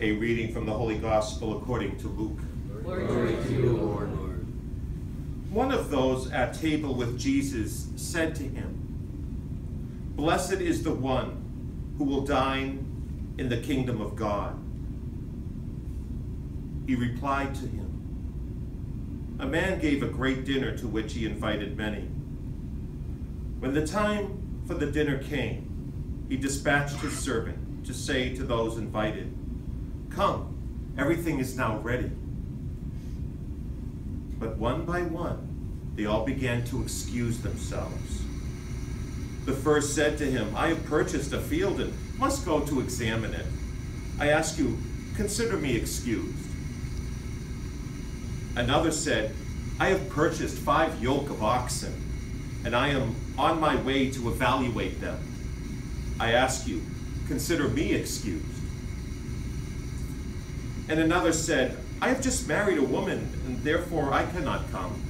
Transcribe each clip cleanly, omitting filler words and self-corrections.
A reading from the Holy Gospel according to Luke. Glory to you, Lord. One of those at table with Jesus said to him, "Blessed is the one who will dine in the kingdom of God." He replied to him, "A man gave a great dinner to which he invited many. When the time for the dinner came, he dispatched his servant to say to those invited, 'Come, everything is now ready.' But one by one, they all began to excuse themselves. The first said to him, 'I have purchased a field and must go to examine it. I ask you, consider me excused.' Another said, 'I have purchased 5 yoke of oxen, and I am on my way to evaluate them. I ask you, consider me excused.' And another said, 'I have just married a woman, and therefore I cannot come.'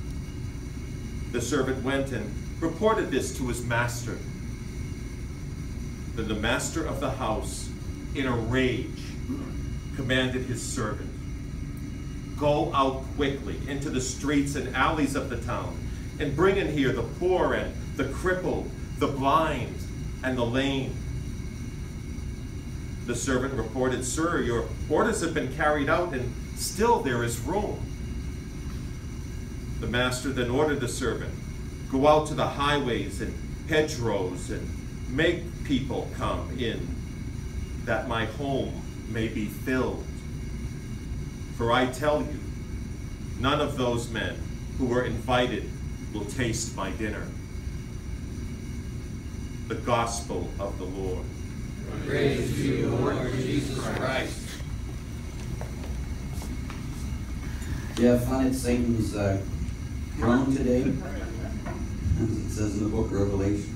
The servant went and reported this to his master. Then the master of the house, in a rage, commanded his servant, 'Go out quickly into the streets and alleys of the town, and bring in here the poor and the crippled, the blind and the lame.' The servant reported, 'Sir, your orders have been carried out, and still there is room.' The master then ordered the servant, 'Go out to the highways and hedgerows and make people come in, that my home may be filled. For I tell you, none of those men who were invited will taste my dinner.'" The Gospel of the Lord. Praise to you, Lord Jesus Christ. Do you have fun at Satan's throne today? As it says in the book of Revelation.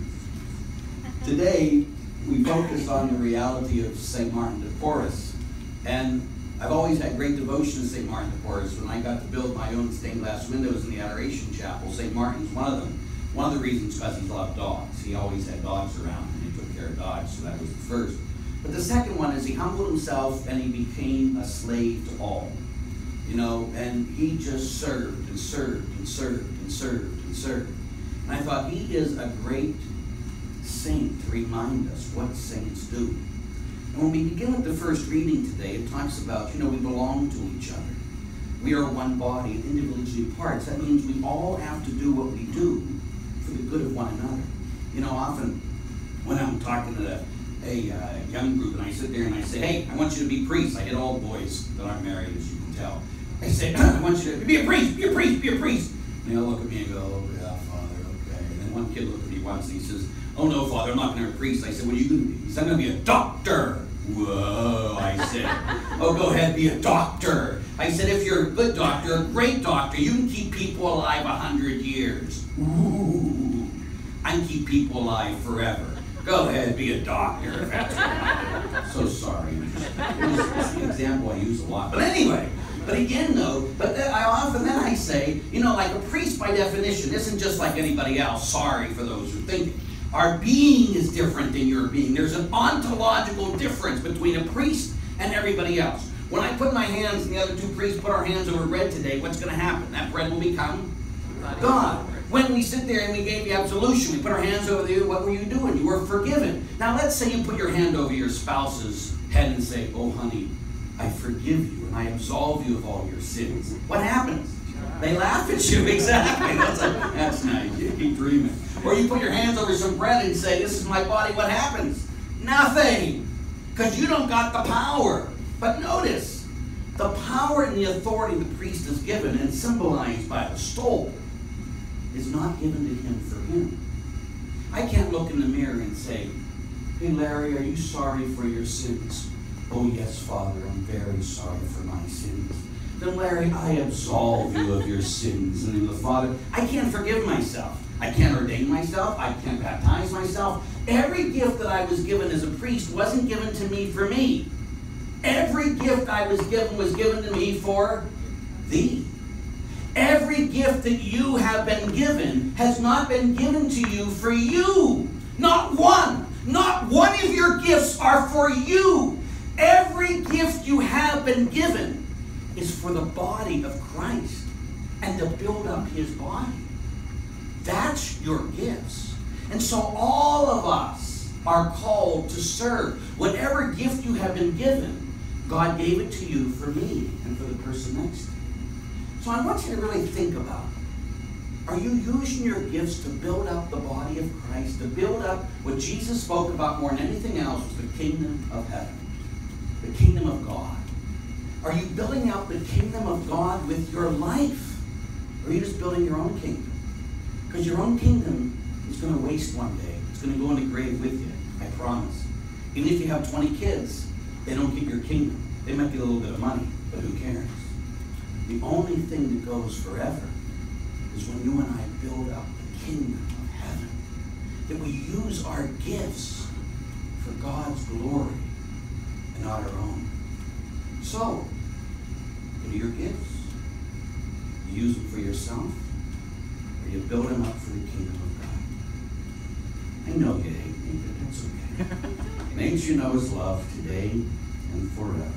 Today, we focus on the reality of St. Martin de Porres. And I've always had great devotion to St. Martin de Porres. When I got to build my own stained glass windows in the Adoration Chapel, St. Martin's one of them. One of the reasons because he loved dogs. He always had dogs around, and he took care of dogs, so that was the first. But the second one is he humbled himself and he became a slave to all. You know, and he just served and served and served and served and served. And I thought, he is a great saint to remind us what saints do. And when we begin with the first reading today, it talks about, we belong to each other. We are one body, individually parts. That means we all have to do what we do for the good of one another. Often when I'm talking to a young group and I sit there and I say, "Hey, I want you to be priests." I get all boys that aren't married, as you can tell. I say, "I want you to be a priest, be a priest, be a priest." And they'll look at me and go, "Oh, yeah, Father, okay." And then one kid looked at me once and he says, "Oh, no, Father, I'm not going to be a priest." I said, "What are you going to be?" He said, "I'm going to be a doctor." "Whoa," I said. "Oh, go ahead, be a doctor." I said, "If you're a good doctor, a great doctor, you can keep people alive 100 years. Ooh, I can keep people alive forever. Go ahead, be a doctor." If that's what I do. So sorry. It's an example I use a lot. But anyway, I say, like a priest by definition isn't just like anybody else. Sorry for those who think it. Our being is different than your being. There's an ontological difference between a priest and everybody else. When I put my hands, and the other two priests put our hands over bread today, what's going to happen? That bread will become God. When we sit there and we gave the absolution, we put our hands over you, what were you doing? You were forgiven. Now let's say you put your hand over your spouse's head and say, "Oh honey, I forgive you and I absolve you of all your sins." What happens? They laugh at you. Exactly. That's nice. You keep dreaming. Or you put your hands over some bread and say, "This is my body." What happens? Nothing. Because you don't got the power. But notice, the power and the authority the priest is given and symbolized by the stole is not given to him for him. I can't look in the mirror and say, "Hey Larry, are you sorry for your sins?" "Oh yes, Father, I'm very sorry for my sins." "Then Larry, I absolve you of your sins." And then the Father, I can't forgive myself. I can't ordain myself. I can't baptize myself. Every gift that I was given as a priest wasn't given to me for me. Every gift I was given to me for thee. Every gift that you have been given has not been given to you for you. Not one. Not one of your gifts are for you. Every gift gift you have been given is for the body of Christ and to build up his body. That's your gifts. And so all of us are called to serve. Whatever gift you have been given, God gave it to you for me and for the person next to you. So I want you to really think about it. Are you using your gifts to build up the body of Christ, to build up what Jesus spoke about more than anything else was the kingdom of heaven, the kingdom of God? Are you building out the kingdom of God with your life? Or are you just building your own kingdom? Because your own kingdom is going to waste one day. It's going to go in the grave with you, I promise. Even if you have 20 kids, they don't get your kingdom. They might get a little bit of money, but who cares? The only thing that goes forever is when you and I build up the kingdom of heaven. That we use our gifts for God's glory and not our own. So, what are your gifts? You use them for yourself, or you build them up for the kingdom of God? I know you hate me, but that's okay. And ain't you know his love today and forever.